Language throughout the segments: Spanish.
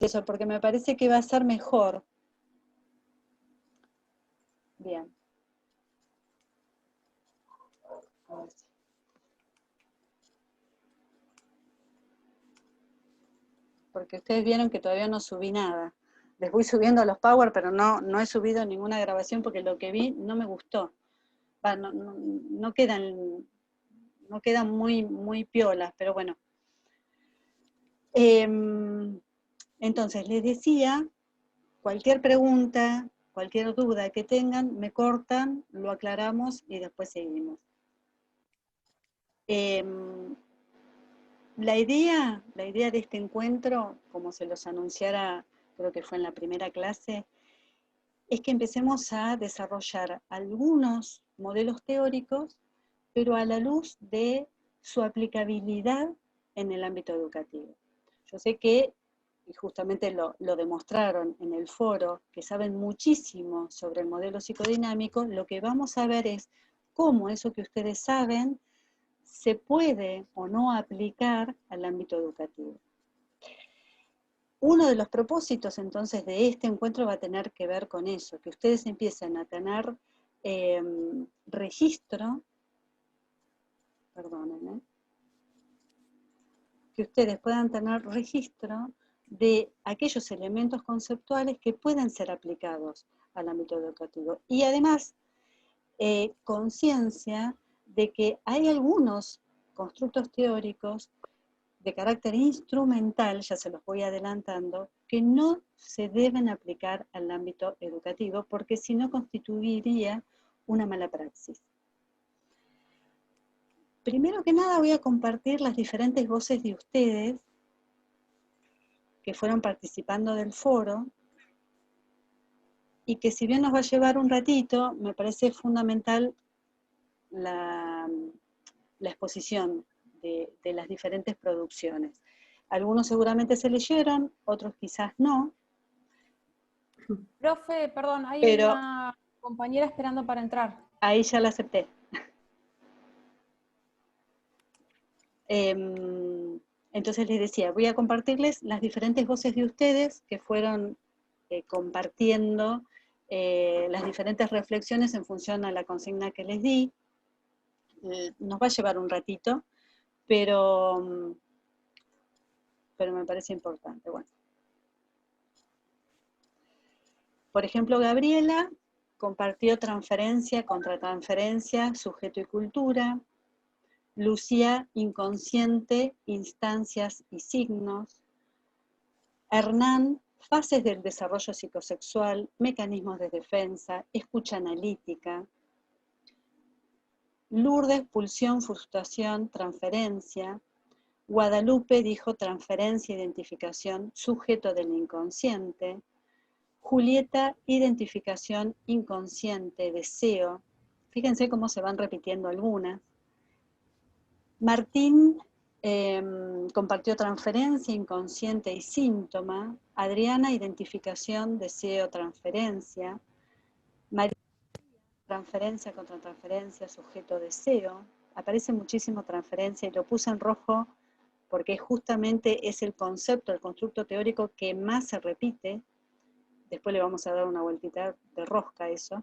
eso, porque me parece que va a ser mejor. Bien. Porque ustedes vieron que todavía no subí nada. Les voy subiendo los Power, pero no he subido ninguna grabación porque lo que vi no me gustó. No quedan muy piolas, pero bueno. Entonces, les decía, cualquier pregunta, cualquier duda que tengan, me cortan, lo aclaramos y después seguimos. La idea de este encuentro, como se los anunciara, creo que fue en la primera clase, es que empecemos a desarrollar algunos modelos teóricos, pero a la luz de su aplicabilidad en el ámbito educativo. Yo sé que, y justamente lo demostraron en el foro, que saben muchísimo sobre el modelo psicodinámico, lo que vamos a ver es cómo eso que ustedes saben se puede o no aplicar al ámbito educativo. Uno de los propósitos entonces de este encuentro va a tener que ver con eso, que ustedes empiecen a tener registro, perdonen, que ustedes puedan tener registro de aquellos elementos conceptuales que pueden ser aplicados al ámbito educativo. Y además, conciencia de que hay algunos constructos teóricos de carácter instrumental, ya se los voy adelantando, que no se deben aplicar al ámbito educativo, porque si no constituiría una mala praxis. Primero que nada voy a compartir las diferentes voces de ustedes que fueron participando del foro, y que si bien nos va a llevar un ratito, me parece fundamental la exposición de las diferentes producciones. Algunos seguramente se leyeron, otros quizás no. Profe, perdón, hay pero una compañera esperando para entrar. Ahí ya la acepté. Entonces les decía, voy a compartirles las diferentes voces de ustedes que fueron compartiendo las diferentes reflexiones en función a la consigna que les di. Nos va a llevar un ratito, pero me parece importante. Bueno. Por ejemplo, Gabriela compartió transferencia, contratransferencia, sujeto y cultura. Lucía, inconsciente, instancias y signos. Hernán, fases del desarrollo psicosexual, mecanismos de defensa, escucha analítica. Lourdes, pulsión, frustración, transferencia. Guadalupe dijo transferencia, identificación, sujeto del inconsciente. Julieta, identificación, inconsciente, deseo. Fíjense cómo se van repitiendo algunas. Martín compartió transferencia, inconsciente y síntoma. Adriana, identificación, deseo, transferencia. María, transferencia, contratransferencia, sujeto, deseo. Aparece muchísimo transferencia y lo puse en rojo porque justamente es el concepto, el constructo teórico que más se repite. Después le vamos a dar una vueltita de rosca a eso.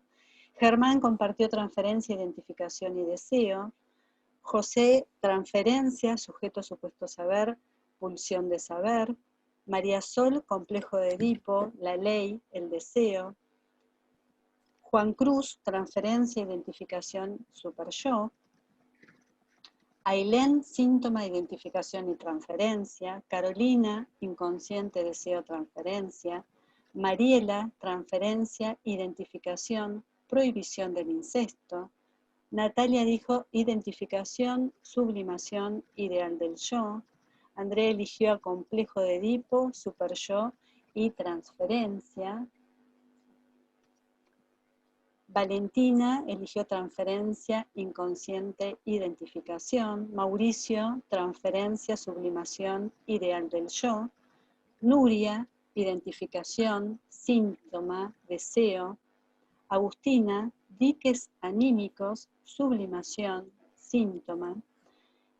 Germán compartió transferencia, identificación y deseo. José, transferencia, sujeto, supuesto saber, pulsión de saber. María Sol, complejo de Edipo, la ley, el deseo. Juan Cruz, transferencia, identificación, superyo. Ailén, síntoma, identificación y transferencia. Carolina, inconsciente, deseo, transferencia. Mariela, transferencia, identificación, prohibición del incesto. Natalia dijo identificación, sublimación, ideal del yo. Andrea eligió a complejo de Edipo, superyo y transferencia. Valentina eligió transferencia, inconsciente, identificación. Mauricio, transferencia, sublimación, ideal del yo. Nuria, identificación, síntoma, deseo. Agustina, diques anímicos, sublimación, síntoma.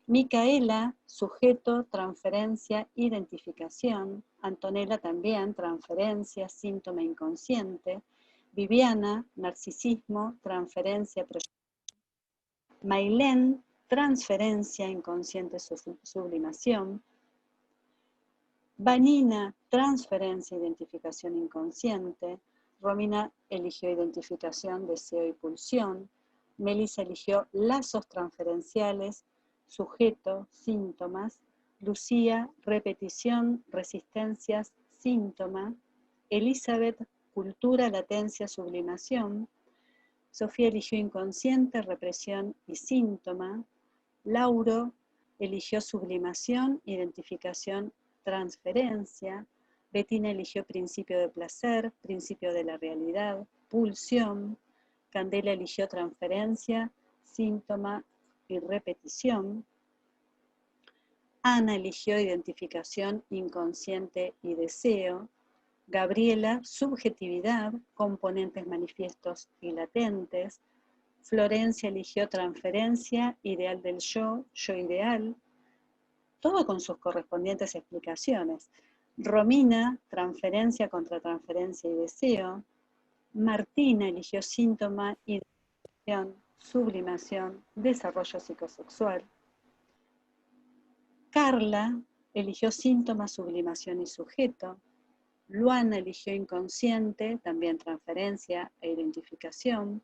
Micaela, sujeto, transferencia, identificación. Antonella también, transferencia, síntoma inconsciente. Viviana, narcisismo, transferencia, proyección. Mailén, transferencia, inconsciente, sublimación. Vanina, transferencia, identificación inconsciente. Romina eligió identificación, deseo y pulsión. Melissa eligió lazos transferenciales, sujeto, síntomas. Lucía, repetición, resistencias, síntoma. Elizabeth, cultura, latencia, sublimación. Sofía eligió inconsciente, represión y síntoma. Lauro eligió sublimación, identificación, transferencia. Bettina eligió principio de placer, principio de la realidad, pulsión. Candela eligió transferencia, síntoma y repetición. Ana eligió identificación, inconsciente y deseo. Gabriela, subjetividad, componentes manifiestos y latentes. Florencia eligió transferencia, ideal del yo, yo ideal, todo con sus correspondientes explicaciones. Romina, transferencia, contratransferencia y deseo. Martina eligió síntoma, identificación, sublimación, desarrollo psicosexual. Carla eligió síntoma, sublimación y sujeto. Luana eligió inconsciente, también transferencia e identificación.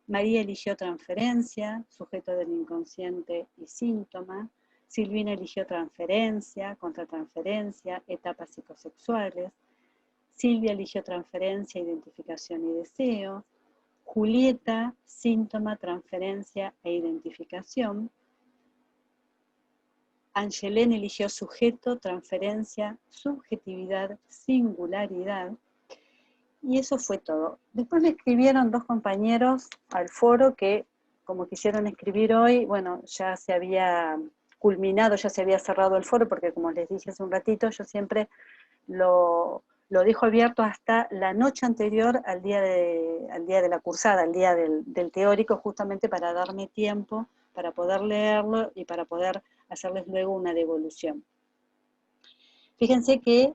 María eligió transferencia, sujeto del inconsciente y síntoma. Silvina eligió transferencia, contratransferencia, etapas psicosexuales. Silvia eligió transferencia, identificación y deseo. Julieta, síntoma, transferencia e identificación. Angelén eligió sujeto, transferencia, subjetividad, singularidad. Y eso fue todo. Después me escribieron dos compañeros al foro que, como quisieron escribir hoy, bueno, ya se había culminado, ya se había cerrado el foro, porque como les dije hace un ratito, yo siempre lo dejo abierto hasta la noche anterior al día de la cursada, al día del teórico, justamente para darme tiempo para poder leerlo y para poder hacerles luego una devolución. Fíjense que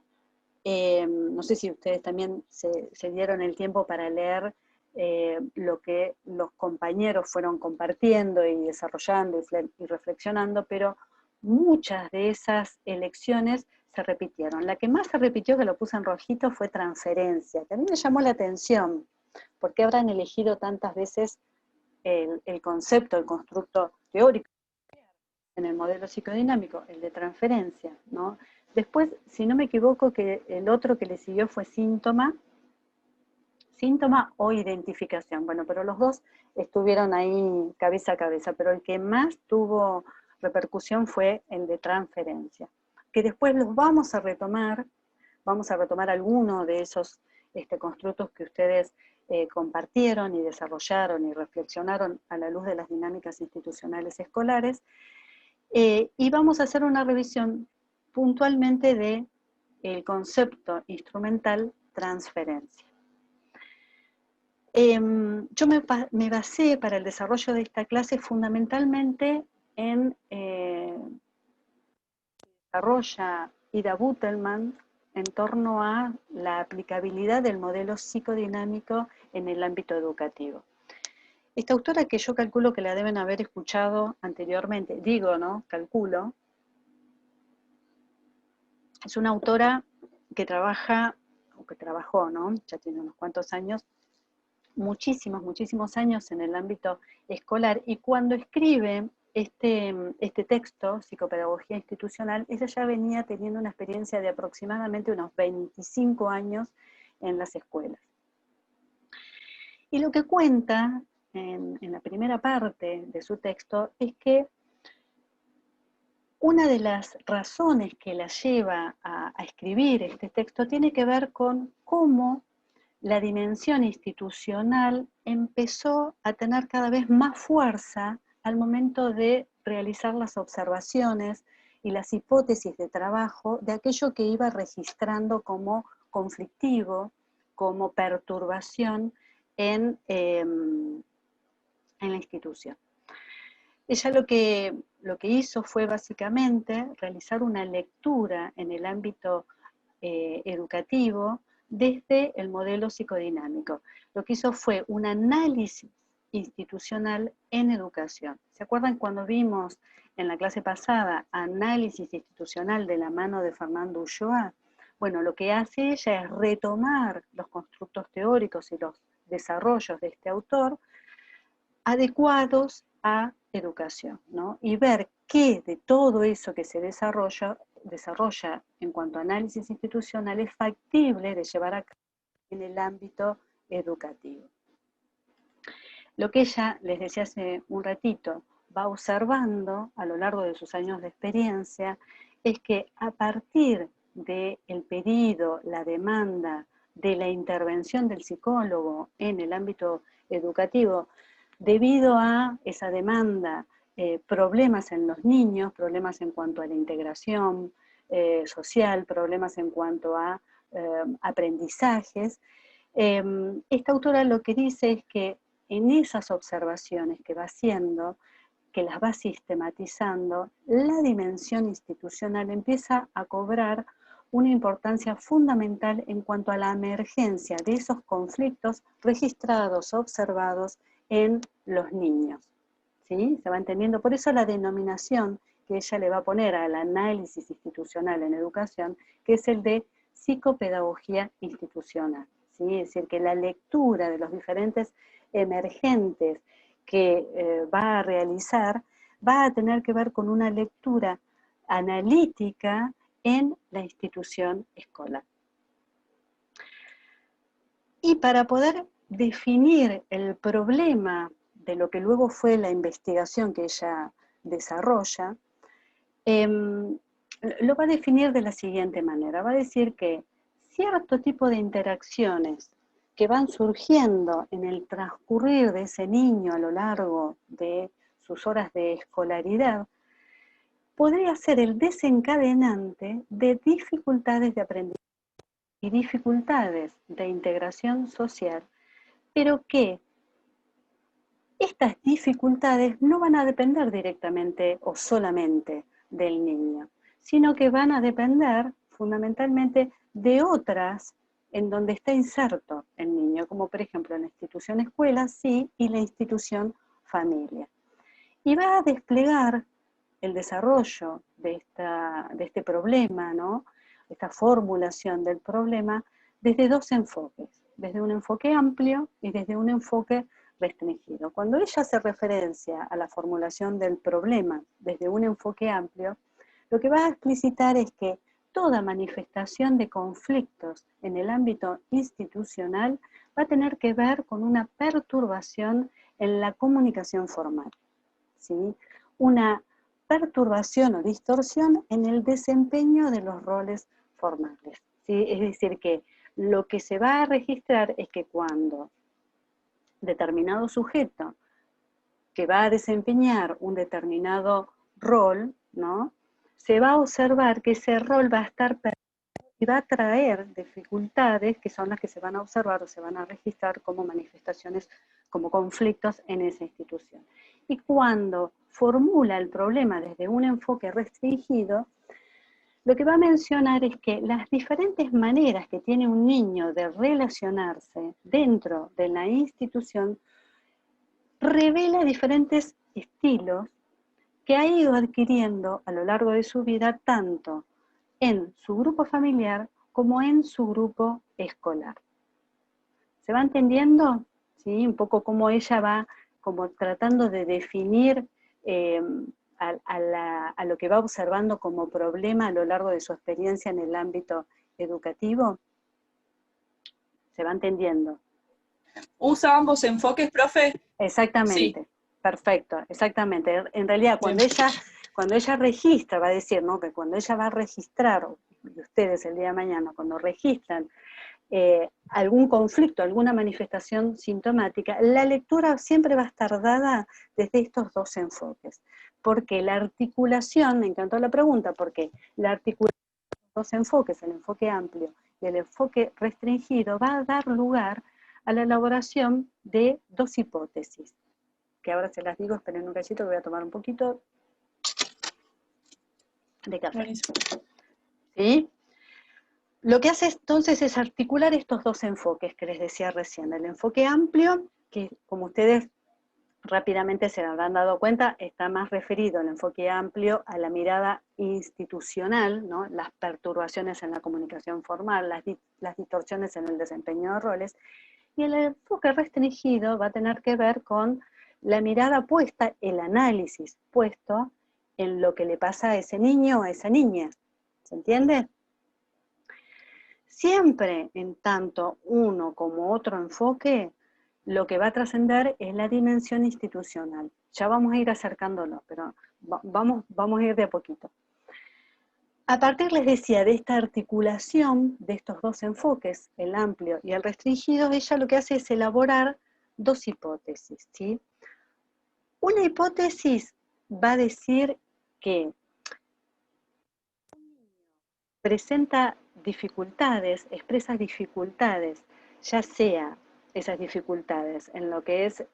no sé si ustedes también se dieron el tiempo para leer lo que los compañeros fueron compartiendo y desarrollando y reflexionando, pero muchas de esas elecciones se repitieron. La que más se repitió, que lo puse en rojito, fue transferencia, que a mí me llamó la atención. ¿Por qué habrán elegido tantas veces el concepto, el constructo teórico en el modelo psicodinámico, el de transferencia, ¿no? Después, si no me equivoco, que el otro que le siguió fue síntoma o identificación. Bueno, pero los dos estuvieron ahí cabeza a cabeza, pero el que más tuvo repercusión fue el de transferencia, que después los vamos a retomar algunos de esos constructos que ustedes compartieron y desarrollaron y reflexionaron a la luz de las dinámicas institucionales escolares, y vamos a hacer una revisión puntualmente del concepto instrumental transferencia. Yo me basé para el desarrollo de esta clase fundamentalmente en desarrolla Ida Butelman en torno a la aplicabilidad del modelo psicodinámico en el ámbito educativo. Esta autora, que yo calculo que la deben haber escuchado anteriormente, digo, ¿no? Calculo, es una autora que trabaja, o que trabajó, ¿no? Ya tiene unos cuantos años, muchísimos años en el ámbito escolar, y cuando escribe este texto, Psicopedagogía Institucional, ella ya venía teniendo una experiencia de aproximadamente unos 25 años en las escuelas. Y lo que cuenta en la primera parte de su texto es que una de las razones que la lleva a escribir este texto tiene que ver con cómo la dimensión institucional empezó a tener cada vez más fuerza al momento de realizar las observaciones y las hipótesis de trabajo de aquello que iba registrando como conflictivo, como perturbación en la institución. Ella lo que hizo fue básicamente realizar una lectura en el ámbito educativo desde el modelo psicodinámico. Lo que hizo fue un análisis institucional en educación. ¿Se acuerdan cuando vimos en la clase pasada análisis institucional de la mano de Fernando Ulloa? Bueno, lo que hace ella es retomar los constructos teóricos y los desarrollos de este autor adecuados a educación, ¿no? Y ver qué de todo eso que se desarrolla en cuanto a análisis institucional es factible de llevar a cabo en el ámbito educativo. Lo que ella, les decía hace un ratito, va observando a lo largo de sus años de experiencia es que a partir del pedido, la demanda de la intervención del psicólogo en el ámbito educativo, debido a esa demanda, problemas en los niños, problemas en cuanto a la integración social, problemas en cuanto a aprendizajes, esta autora lo que dice es que en esas observaciones que va haciendo, que las va sistematizando, la dimensión institucional empieza a cobrar una importancia fundamental en cuanto a la emergencia de esos conflictos registrados, observados en los niños. ¿Sí? ¿Se va entendiendo? Por eso la denominación que ella le va a poner al análisis institucional en educación, que es el de psicopedagogía institucional. ¿Sí? Es decir, que la lectura de los diferentes emergentes que va a realizar va a tener que ver con una lectura analítica en la institución escolar. Y para poder definir el problema de lo que luego fue la investigación que ella desarrolla, lo va a definir de la siguiente manera. Va a decir que cierto tipo de interacciones que van surgiendo en el transcurrir de ese niño a lo largo de sus horas de escolaridad, podría ser el desencadenante de dificultades de aprendizaje y dificultades de integración social, pero que estas dificultades no van a depender directamente o solamente del niño, sino que van a depender fundamentalmente de otras en donde está inserto el niño, como por ejemplo en la institución escuela, sí, y la institución familia. Y va a desplegar el desarrollo de este problema, ¿no? Esta formulación del problema desde dos enfoques, desde un enfoque amplio y desde un enfoque restringido. Cuando ella hace referencia a la formulación del problema desde un enfoque amplio, lo que va a explicitar es que toda manifestación de conflictos en el ámbito institucional va a tener que ver con una perturbación en la comunicación formal, ¿sí? Una perturbación o distorsión en el desempeño de los roles formales, ¿sí? Es decir, que lo que se va a registrar es que cuando determinado sujeto que va a desempeñar un determinado rol, ¿no? Se va a observar que ese rol va a estar y va a traer dificultades que son las que se van a observar o se van a registrar como manifestaciones, como conflictos en esa institución. Y cuando formula el problema desde un enfoque restringido, lo que va a mencionar es que las diferentes maneras que tiene un niño de relacionarse dentro de la institución revela diferentes estilos que ha ido adquiriendo a lo largo de su vida, tanto en su grupo familiar como en su grupo escolar. ¿Se va entendiendo? ¿Sí? Un poco cómo ella va como tratando de definir a lo que va observando como problema a lo largo de su experiencia en el ámbito educativo. ¿Se va entendiendo? ¿Usa ambos enfoques, profe? Exactamente, sí. Perfecto, exactamente. En realidad, cuando ella registra, va a decir, ¿no? Que cuando ella va a registrar, y ustedes el día de mañana, cuando registran algún conflicto, alguna manifestación sintomática, la lectura siempre va a estar dada desde estos dos enfoques. Porque la articulación, me encantó la pregunta, porque la articulación de los dos enfoques, el enfoque amplio y el enfoque restringido, va a dar lugar a la elaboración de dos hipótesis. que ahora se las digo, esperen un cachito que voy a tomar un poquito de café. Buenísimo. ¿Sí? Lo que hace entonces es articular estos dos enfoques que les decía recién. El enfoque amplio, que como ustedes rápidamente se habrán dado cuenta, está más referido el enfoque amplio a la mirada institucional, ¿no? Las perturbaciones en la comunicación formal, las distorsiones en el desempeño de roles, y el enfoque restringido va a tener que ver con la mirada puesta, el análisis puesto en lo que le pasa a ese niño o a esa niña. ¿Se entiende? Siempre, en tanto uno como otro enfoque, lo que va a trascender es la dimensión institucional. Ya vamos a ir acercándolo, pero vamos a ir de a poquito. A partir, les decía, de esta articulación de estos dos enfoques, el amplio y el restringido, ella lo que hace es elaborar dos hipótesis, ¿sí? Una hipótesis va a decir que presenta dificultades, expresa dificultades, ya sea esas dificultades en lo que es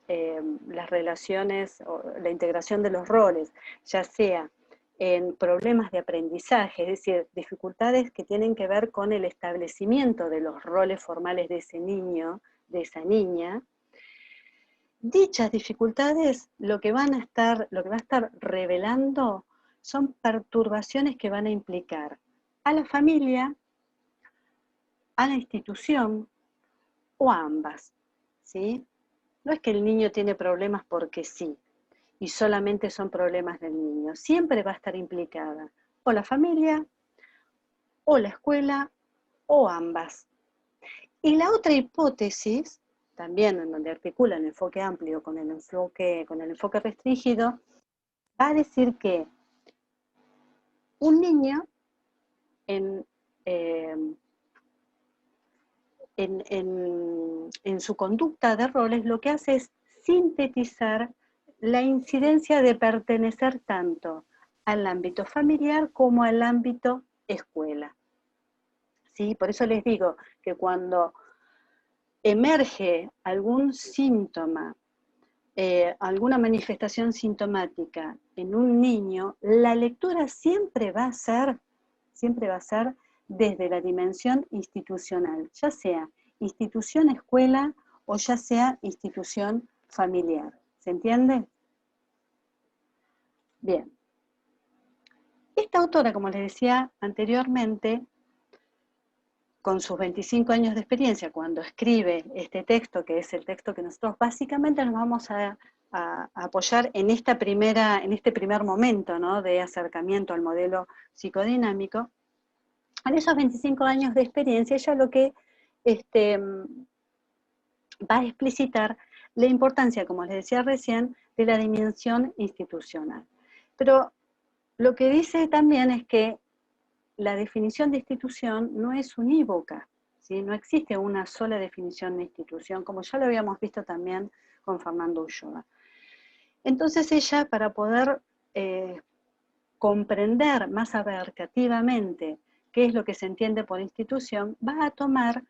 las relaciones o la integración de los roles, ya sea en problemas de aprendizaje, es decir, dificultades que tienen que ver con el establecimiento de los roles formales de ese niño, de esa niña. Dichas dificultades lo que va a estar revelando son perturbaciones que van a implicar a la familia, a la institución o a ambas, ¿sí? No es que el niño tiene problemas porque sí, y solamente son problemas del niño. Siempre va a estar implicada o la familia, o la escuela, o ambas. Y la otra hipótesis, también en donde articula el enfoque amplio con el enfoque restringido, va a decir que un niño en su conducta de roles lo que hace es sintetizar la incidencia de pertenecer tanto al ámbito familiar como al ámbito escuela. ¿Sí? Por eso les digo que cuando emerge algún síntoma, alguna manifestación sintomática en un niño, la lectura siempre va a ser desde la dimensión institucional, ya sea institución escuela o ya sea institución familiar. ¿Se entiende? Bien. Esta autora, como les decía anteriormente, con sus 25 años de experiencia, cuando escribe este texto, que es el texto que nosotros básicamente nos vamos a apoyar en este primer momento, ¿no?, de acercamiento al modelo psicodinámico, en esos 25 años de experiencia, ella lo que va a explicitar la importancia, como les decía recién, de la dimensión institucional. Pero lo que dice también es que la definición de institución no es unívoca, ¿sí? No existe una sola definición de institución, como ya lo habíamos visto también con Fernando Ulloa. Entonces ella, para poder comprender más abarcativamente qué es lo que se entiende por institución, va a tomar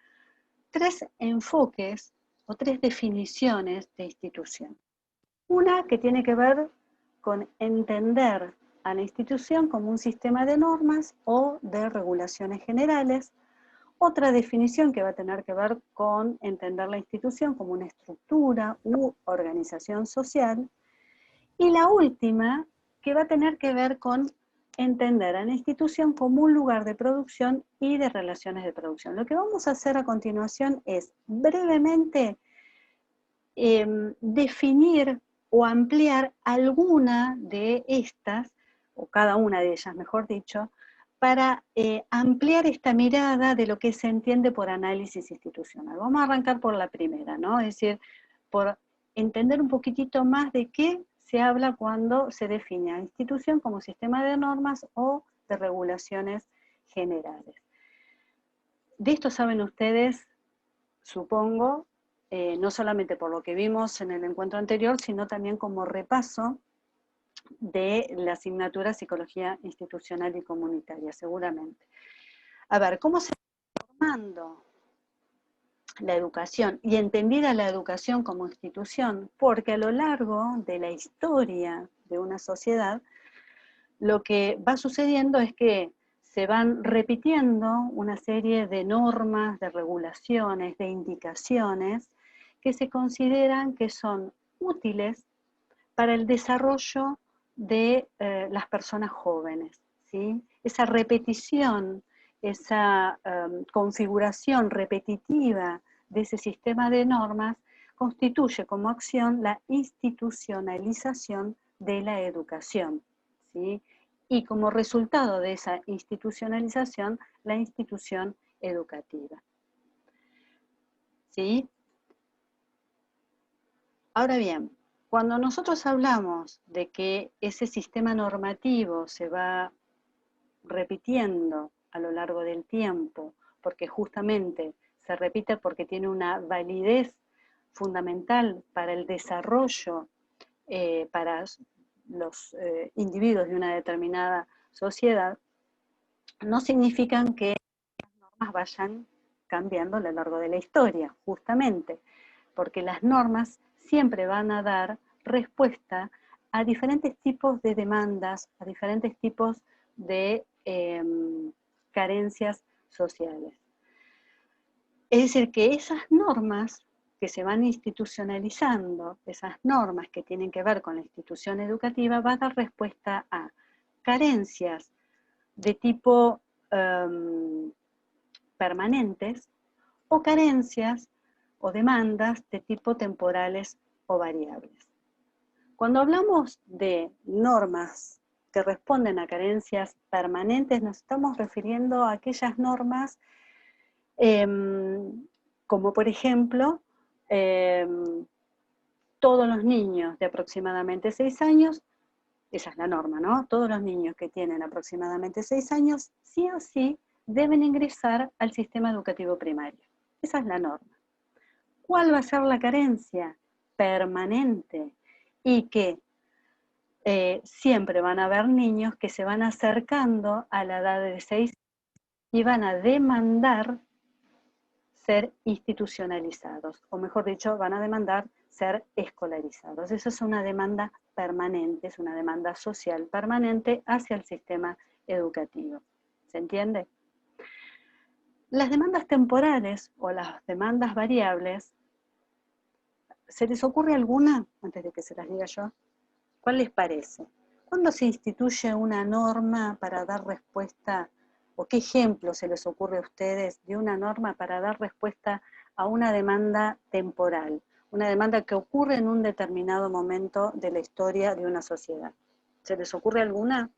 tres enfoques o tres definiciones de institución. Una que tiene que ver con entender a la institución como un sistema de normas o de regulaciones generales. Otra definición que va a tener que ver con entender la institución como una estructura u organización social. Y la última, que va a tener que ver con entender a la institución como un lugar de producción y de relaciones de producción. Lo que vamos a hacer a continuación es brevemente definir o ampliar alguna de estas, o cada una de ellas, mejor dicho, para ampliar esta mirada de lo que se entiende por análisis institucional. Vamos a arrancar por la primera, ¿no? Es decir, por entender un poquitito más de qué se habla cuando se define a institución como sistema de normas o de regulaciones generales. De esto saben ustedes, supongo, no solamente por lo que vimos en el encuentro anterior, sino también como repaso de la asignatura Psicología Institucional y Comunitaria, seguramente. A ver, ¿cómo se va formando la educación, y entendida la educación como institución, porque a lo largo de la historia de una sociedad, lo que va sucediendo es que se van repitiendo una serie de normas, de regulaciones, de indicaciones que se consideran que son útiles para el desarrollo de las personas jóvenes, ¿sí? Esa repetición, esa configuración repetitiva de ese sistema de normas constituye como acción la institucionalización de la educación, ¿sí? Y como resultado de esa institucionalización, la institución educativa, ¿sí? Ahora bien, cuando nosotros hablamos de que ese sistema normativo se va repitiendo a lo largo del tiempo, porque justamente se repite porque tiene una validez fundamental para el desarrollo, para los individuos de una determinada sociedad, no significan que las normas vayan cambiando a lo largo de la historia, justamente, porque las normas siempre van a dar respuesta a diferentes tipos de demandas, a diferentes tipos de carencias sociales. Es decir, que esas normas que se van institucionalizando, esas normas que tienen que ver con la institución educativa, van a dar respuesta a carencias de tipo permanentes o carencias o demandas de tipo temporales o variables. Cuando hablamos de normas que responden a carencias permanentes, nos estamos refiriendo a aquellas normas como por ejemplo todos los niños de aproximadamente 6 años, esa es la norma, ¿no? Todos los niños que tienen aproximadamente 6 años, sí o sí, deben ingresar al sistema educativo primario. Esa es la norma. ¿Cuál va a ser la carencia permanente? Y que siempre van a haber niños que se van acercando a la edad de 6 y van a demandar ser institucionalizados, o mejor dicho, van a demandar ser escolarizados. Esa es una demanda permanente, es una demanda social permanente hacia el sistema educativo. ¿Se entiende? Las demandas temporales o las demandas variables, ¿se les ocurre alguna, antes de que se las diga yo? ¿Cuál les parece? ¿Cuándo se instituye una norma para dar respuesta, o qué ejemplo se les ocurre a ustedes de una norma para dar respuesta a una demanda temporal? Una demanda que ocurre en un determinado momento de la historia de una sociedad. ¿Se les ocurre alguna?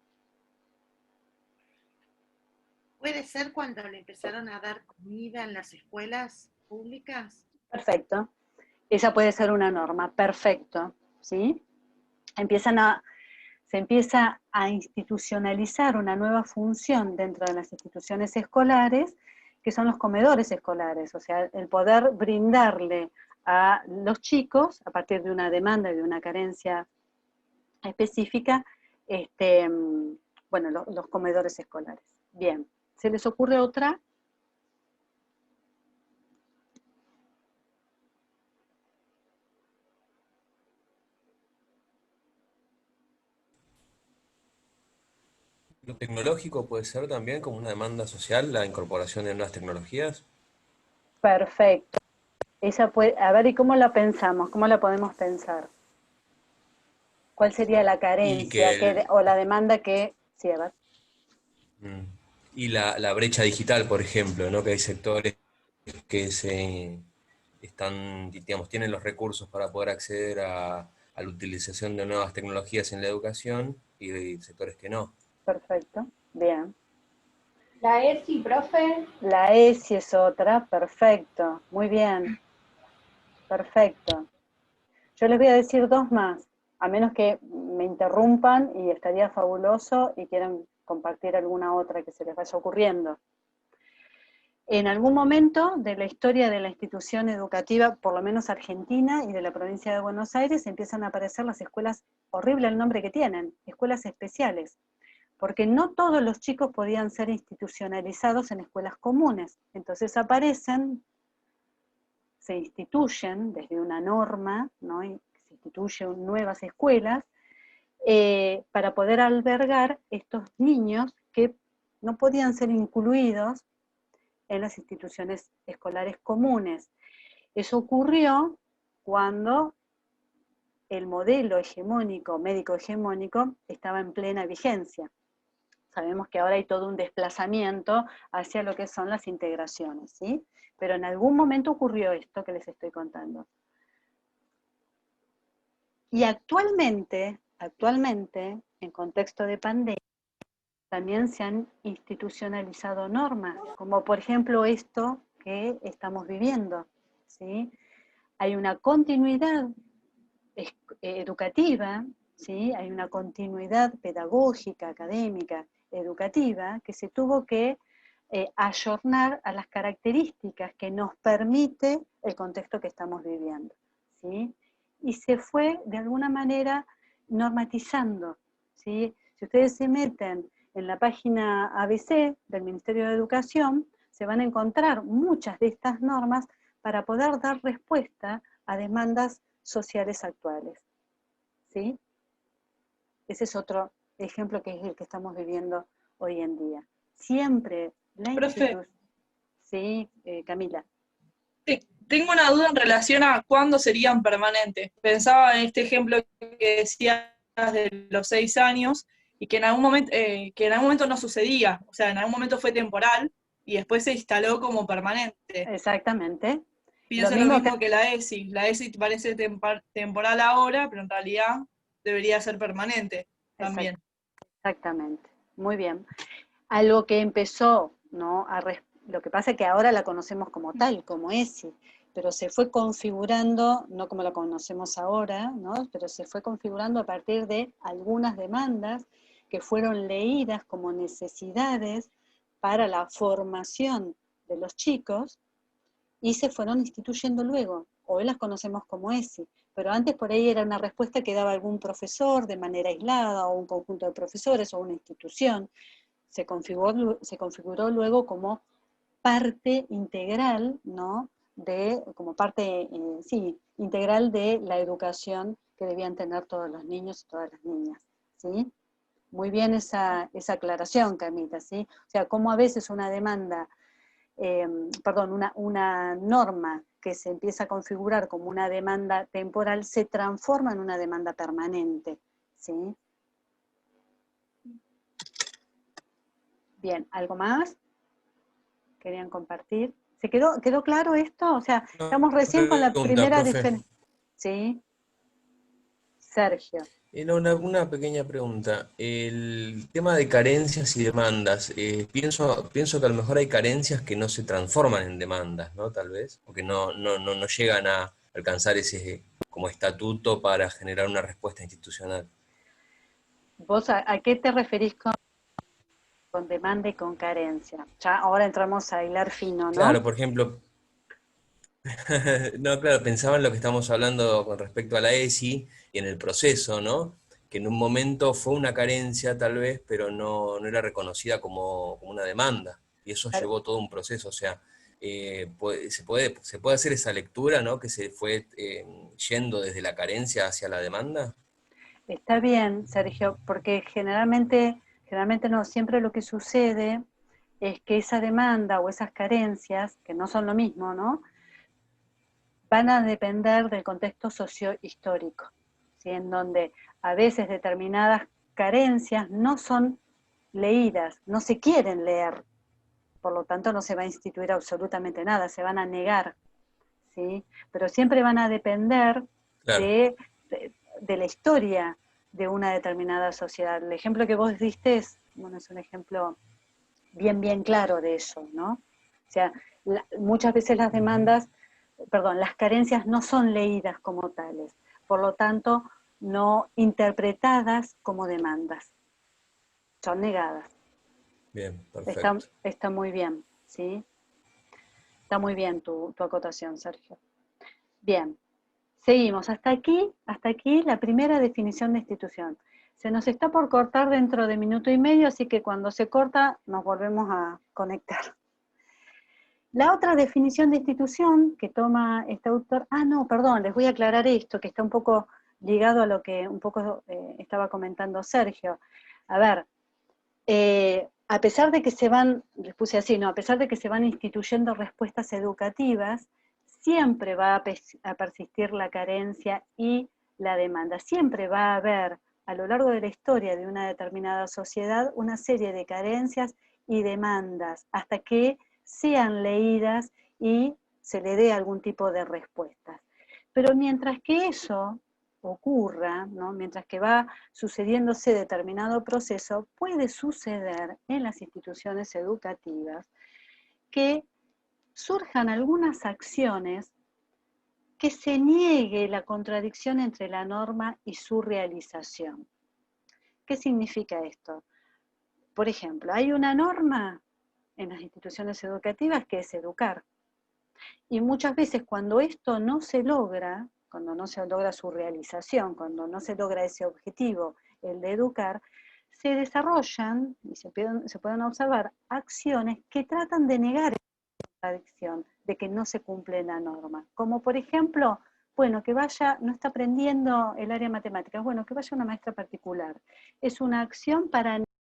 ¿Puede ser cuando le empezaron a dar comida en las escuelas públicas? Perfecto. Esa puede ser una norma, perfecto, ¿sí? Se empieza a institucionalizar una nueva función dentro de las instituciones escolares, que son los comedores escolares, o sea, el poder brindarle a los chicos, a partir de una demanda y de una carencia específica, bueno, los comedores escolares. Bien, ¿se les ocurre otra? Lo tecnológico puede ser también como una demanda social, la incorporación de nuevas tecnologías. Perfecto. Esa puede, a ver, ¿y cómo la pensamos? ¿Cómo la podemos pensar? ¿Cuál sería la Y carencia que o la demanda que... Sí, a ver. y la brecha digital, por ejemplo, ¿no? Que hay sectores que digamos, tienen los recursos para poder acceder a la utilización de nuevas tecnologías en la educación y hay sectores que no. Perfecto, bien. La ESI, profe. La ESI es otra, perfecto, muy bien, perfecto. Yo les voy a decir dos más, a menos que me interrumpan y estaría fabuloso y quieran compartir alguna otra que se les vaya ocurriendo. En algún momento de la historia de la institución educativa, por lo menos argentina y de la provincia de Buenos Aires, empiezan a aparecer las escuelas, horrible el nombre que tienen, escuelas especiales, porque no todos los chicos podían ser institucionalizados en escuelas comunes. Entonces aparecen se instituyen desde una norma, ¿no? Y se instituyen nuevas escuelas para poder albergar estos niños que no podían ser incluidos en las instituciones escolares comunes. Eso ocurrió cuando el modelo hegemónico, médico hegemónico, estaba en plena vigencia. Sabemos que ahora hay todo un desplazamiento hacia lo que son las integraciones, ¿sí? Pero en algún momento ocurrió esto que les estoy contando. Y actualmente, en contexto de pandemia, también se han institucionalizado normas, como por ejemplo esto que estamos viviendo, ¿sí? Hay una continuidad educativa, ¿sí? Hay una continuidad pedagógica, académica, educativa, que se tuvo que ayornar a las características que nos permite el contexto que estamos viviendo, ¿sí? Y se fue, de alguna manera, normatizando, ¿sí? Si ustedes se meten en la página ABC del Ministerio de Educación, se van a encontrar muchas de estas normas para poder dar respuesta a demandas sociales actuales, ¿sí? Ese es otro ejemplo que es el que estamos viviendo hoy en día. Siempre la institución... Sí, Camila. Tengo una duda en relación a cuándo serían permanentes. Pensaba en este ejemplo que decías de los 6 años, y que en algún momento no sucedía, o sea, en algún momento fue temporal, y después se instaló como permanente. Exactamente. Pienso lo mismo que la ESI. La ESI parece temporal ahora, pero en realidad debería ser permanente también. Exactamente, muy bien. Algo que empezó, ¿no? Lo que pasa es que ahora la conocemos como tal, como ESI, pero se fue configurando, no como la conocemos ahora, ¿no? Pero se fue configurando a partir de algunas demandas que fueron leídas como necesidades para la formación de los chicos y se fueron instituyendo luego. Hoy las conocemos como ESI, pero antes por ahí era una respuesta que daba algún profesor de manera aislada, o un conjunto de profesores, o una institución. Se configuró luego como parte integral, ¿no? Como parte, integral de la educación que debían tener todos los niños y todas las niñas, ¿sí? Muy bien esa aclaración, Camila, ¿sí? O sea, como a veces una demanda, una norma que se empieza a configurar como una demanda temporal se transforma en una demanda permanente, ¿sí? Bien, ¿algo más? ¿Querían compartir? ¿Se quedó claro esto? O sea, estamos recién con la primera diferencia. ¿Sí? Sergio. Una pequeña pregunta. El tema de carencias y demandas. Pienso que a lo mejor hay carencias que no se transforman en demandas, ¿no? Tal vez, o que no llegan a alcanzar ese como estatuto para generar una respuesta institucional. ¿Vos a qué te referís con demanda y con carencia? Ya ahora entramos a hilar fino, ¿no? Claro, por ejemplo, no, claro, pensaba en lo que estamos hablando con respecto a la ESI y en el proceso, ¿no? Que en un momento fue una carencia tal vez, pero no era reconocida como una demanda. Y eso llevó todo un proceso, o sea, se puede hacer esa lectura, ¿no? Que se fue yendo desde la carencia hacia la demanda. Está bien, Sergio, porque generalmente no, siempre lo que sucede es que esa demanda o esas carencias, que no son lo mismo, ¿no? Van a depender del contexto sociohistórico, ¿sí? En donde a veces determinadas carencias no son leídas, no se quieren leer, por lo tanto no se va a instituir absolutamente nada, se van a negar, ¿sí? Pero siempre van a depender Claro. de la historia de una determinada sociedad. El ejemplo que vos diste es un ejemplo bien claro de eso, ¿no? O sea, muchas veces las las carencias no son leídas como tales, por lo tanto, no interpretadas como demandas, son negadas. Bien, perfecto. Está muy bien, ¿sí? Está muy bien tu acotación, Sergio. Bien, seguimos. Hasta aquí la primera definición de institución. Se nos está por cortar dentro de 1 minuto y medio, así que cuando se corta nos volvemos a conectar. La otra definición de institución que toma este autor, perdón, les voy a aclarar esto, que está un poco ligado a lo que un poco estaba comentando Sergio. A ver, a pesar de que se van, les puse así, a pesar de que se van instituyendo respuestas educativas, siempre va a persistir la carencia y la demanda. Siempre va a haber, a lo largo de la historia de una determinada sociedad, una serie de carencias y demandas, hasta que sean leídas y se le dé algún tipo de respuestas. Pero mientras que eso ocurra, ¿no? Mientras que va sucediéndose determinado proceso, puede suceder en las instituciones educativas que surjan algunas acciones que se niegue la contradicción entre la norma y su realización. ¿Qué significa esto? Por ejemplo, hay una norma en las instituciones educativas que es educar. Y muchas veces cuando esto no se logra, cuando no se logra su realización, cuando no se logra ese objetivo, el de educar, se desarrollan y se pueden observar acciones que tratan de negar esa contradicción, de que no se cumple la norma. Como por ejemplo, bueno, que vaya, no está aprendiendo el área de matemáticas, bueno, que vaya una maestra particular. Es una acción para